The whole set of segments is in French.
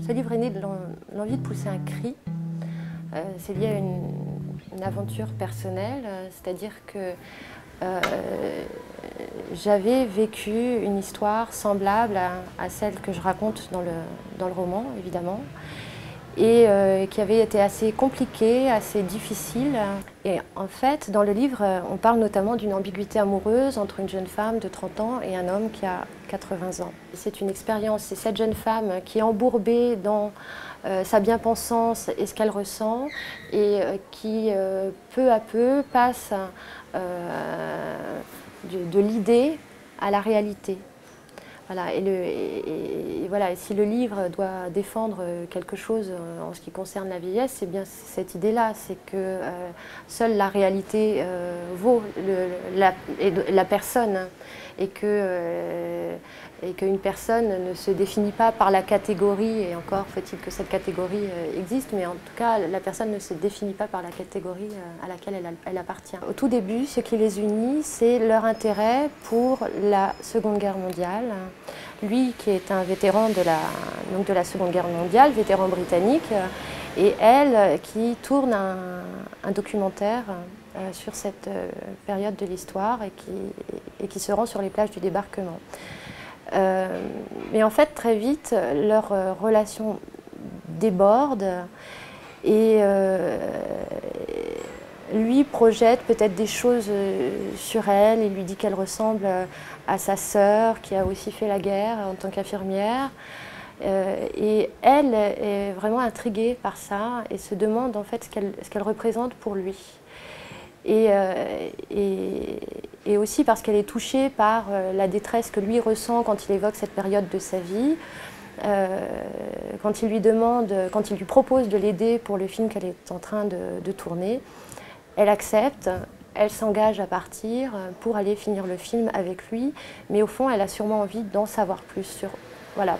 Ce livre est né de l'envie de pousser un cri. C'est lié à une aventure personnelle, c'est-à-dire que j'avais vécu une histoire semblable à celle que je raconte dans le roman, évidemment, et qui avait été assez compliquée, assez difficile. Et en fait, dans le livre, on parle notamment d'une ambiguïté amoureuse entre une jeune femme de 30 ans et un homme qui a 80 ans. C'est une expérience, c'est cette jeune femme qui est embourbée dans sa bien-pensance et ce qu'elle ressent, et qui peu à peu passe de l'idée à la réalité. Voilà, et si le livre doit défendre quelque chose en ce qui concerne la vieillesse, c'est bien cette idée-là, c'est que seule la réalité vaut la personne, et qu'une personne ne se définit pas par la catégorie, et encore faut-il que cette catégorie existe, mais en tout cas la personne ne se définit pas par la catégorie à laquelle elle appartient. Au tout début, ce qui les unit, c'est leur intérêt pour la Seconde Guerre mondiale. Lui qui est un vétéran de la Seconde Guerre mondiale, vétéran britannique, et elle qui tourne un documentaire sur cette période de l'histoire et qui se rend sur les plages du débarquement. Mais en fait, très vite, leur relation déborde, et lui projette peut-être des choses sur elle. Il lui dit qu'elle ressemble à sa sœur qui a aussi fait la guerre en tant qu'infirmière. Et elle est vraiment intriguée par ça et se demande en fait ce qu'elle représente pour lui. Et aussi parce qu'elle est touchée par la détresse que lui ressent quand il évoque cette période de sa vie. Quand il lui propose de l'aider pour le film qu'elle est en train de tourner, elle accepte, elle s'engage à partir pour aller finir le film avec lui, mais au fond elle a sûrement envie d'en savoir plus sur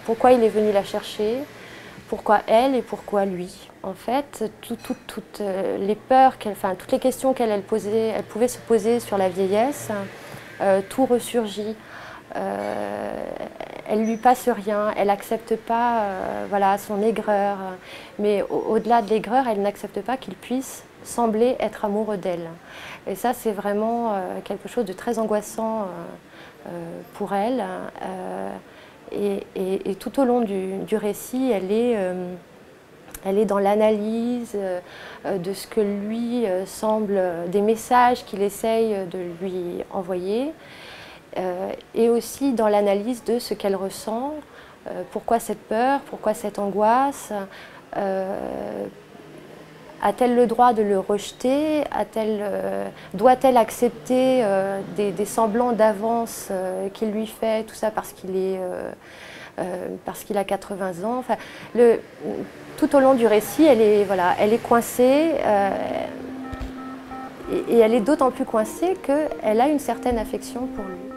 pourquoi il est venu la chercher, pourquoi elle et pourquoi lui. En fait, toutes les peurs, toutes les questions qu'elle pouvait se poser sur la vieillesse, tout ressurgit. Elle lui passe rien, elle n'accepte pas son aigreur, mais au-delà de l'aigreur, elle n'accepte pas qu'il puisse sembler être amoureux d'elle. Et ça, c'est vraiment quelque chose de très angoissant pour elle. Et tout au long du récit, elle est dans l'analyse de ce que lui semble, des messages qu'il essaye de lui envoyer, et aussi dans l'analyse de ce qu'elle ressent, pourquoi cette peur, pourquoi cette angoisse, a-t-elle le droit de le rejeter, doit-elle accepter des semblants d'avance qu'il lui fait, tout ça parce qu'il a 80 ans. Enfin, tout au long du récit, elle est coincée, et elle est d'autant plus coincée qu'elle a une certaine affection pour lui.